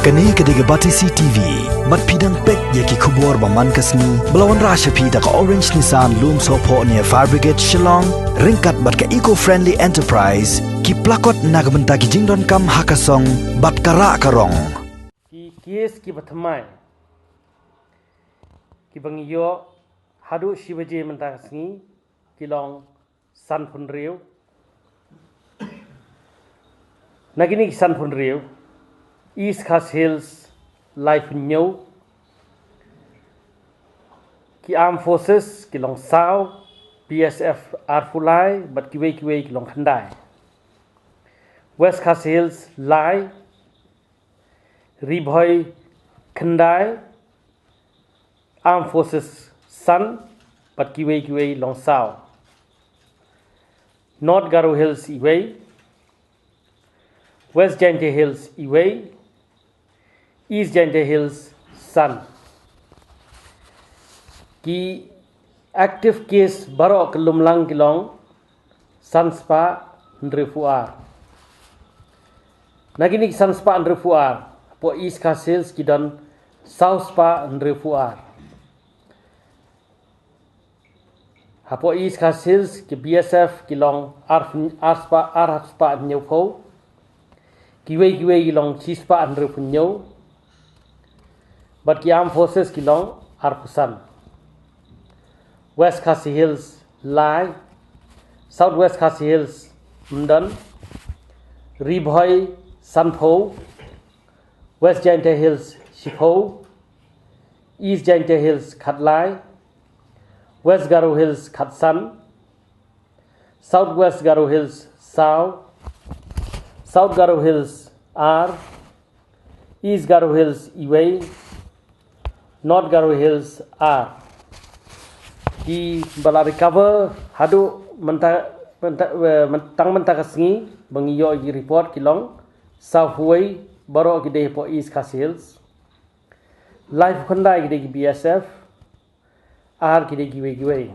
Kani kediga Batisi TV, mat pidang pek yaki kubur baman kasni, belawan rasha pida ka Orange Nissan Loom Sopo near Fire Brigade Shillong, ringkat bat ka eco-friendly enterprise, ki plakot nagbenta ki jingdon kam hakasong, bat kara karong. Ki kies ki batamai, ki bangiyo hadu shibaje menta kasni, ki long san pun riu, nagini ki san pun riu. East Coast Hills Life New ki Armed Forces ki long Sao BSF Arfulai but kiwe ki long Khandai West Coast Hills Lai Ribhoi Khandai Armed Forces San but kiwe long Sao North Garo Hills Iway West Jaintia Hills Iway East Jaintia Hills San ki active case barok lumlang kilong Sanspa Ndrefuar nagini Sanspa Ndrefuar po East Coast Hills ki don South Spa Ndrefuar hapo East Coast Hills ki BSF kilong Arspa Nyaupo kiwe kilong Chispa Ndrefunyo but ki Armed Forces kilong Arpusan West Khasi Hills Lai Southwest Khasi Hills Mdan Ribhoi Sanpo West Jaintia Hills Shipo East Jaintia Hills Khatlai West Garo Hills Khatsan Southwest Garo Hills Sao South Garo Hills R East Garo Hills Iway North Garo Hills R ki bala recover hadu mentang kasngi bangiyo gi report kilong South Huay baro gide po East Coast Hills Life Khandai gide gi BSF R gide giwe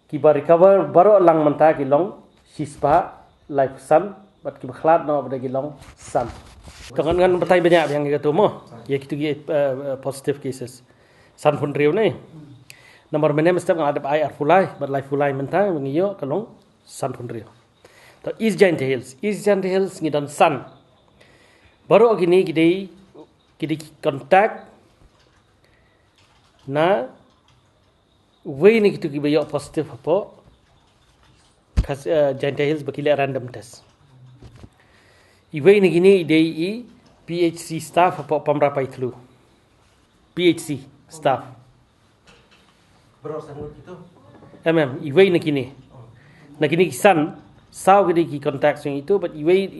ki ba recover baro lang menta kilong Shispa Life Sun bat ki bakhlat no bade kilong Sun Kangan bertai banyak yang kita mo, ya kita positive cases. San pun riu ni. Nomor mana mesti ada air fulai, berlai fulai mentah mengiyo kalong san pun riu. To East Jaintia Hills ni dan San. Baru gini kita kontak na way ni kita kibayo positive apa? Jaintia Hills bakile random test. Iway ni gini idei PHC staff apa pamrapai telu. PHC staff. Bro sangut itu. Iway ni gini. Na gini kisan sao gini ki contact yang itu but iway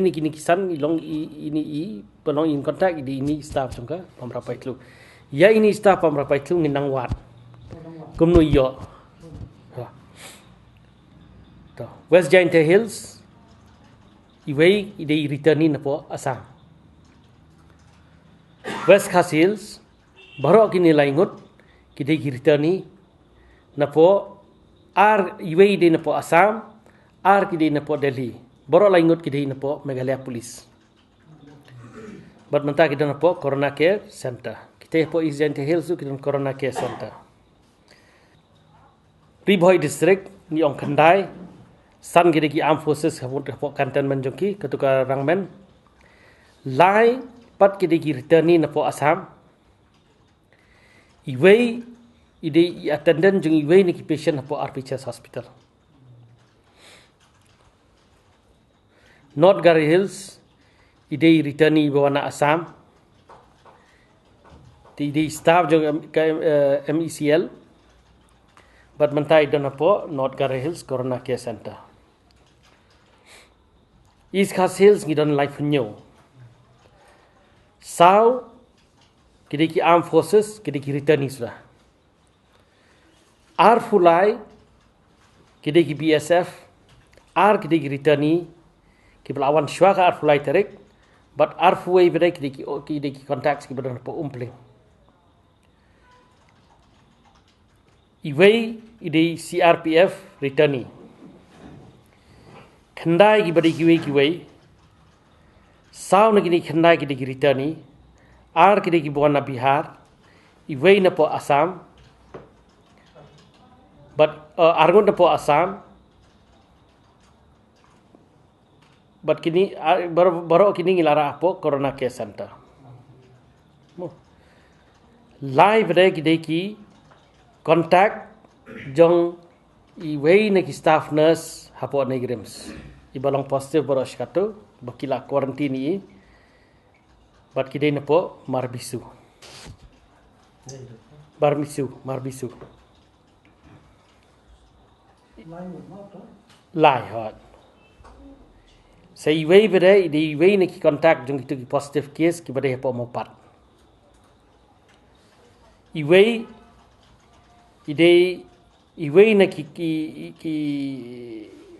ni gini kisan ilong ini pelong in contact ini staff sungka pamrapai telu. Ya ini staff pamrapai telu nginang wat. Kumno iyo. To West Jaintia Hills Iway idei returni na po Assam. West Coast Hills baru kini laingut kidei returni na po iway idei na po Assam, kidei na po Delhi. Baru laingut kidei na po Meghalaya Police. But menta kita na po Corona Care Center. Kita po East Jaintia Hills kita Corona Care Center. Ribhoi District ni ong Khandai San gede ki Armed Forces kapot cantonment jongki ketuka rangmen Lai pat gede ki returni na po Assam Iway ide attendant jong iway ni ki patient na po RPHS Hospital North Garo Hills ide returni bawana Assam ide staff jong MECL but mentai dona po North Garo Hills Corona Care Center East Coast Hills ngidon Life New. Sao kide ki Armed Forces kide ki returning sudah. Arfulai kide ki BSF kide ki returning ki pelawan syuaka Arfulai tarik but Arfuai beda kide ki contacts ki bedan po umpling. Iway ide CRPF returning. Khandai ki badi kiwe Sau na gini khandai ki digi returni ar ki digi buana Bihar iwei na po Assam but argon na po Assam but kini baru kini ngilara po corona care center live re ki digi contact jong iwei na ki staff nurse hapo negrims ibalong positif baru shikatu bakila quarantine i bat kidai na po marbisu lai hot sa iwei bere iwei na ki contact jong itu ki positive case ki bere po mopat iwei na ki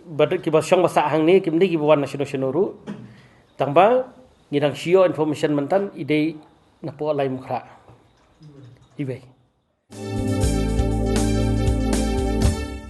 badut ki basyong basa hang ni kimdi ki buan national ru tangba ngidang shio information mentan ide na po lai mukra iwe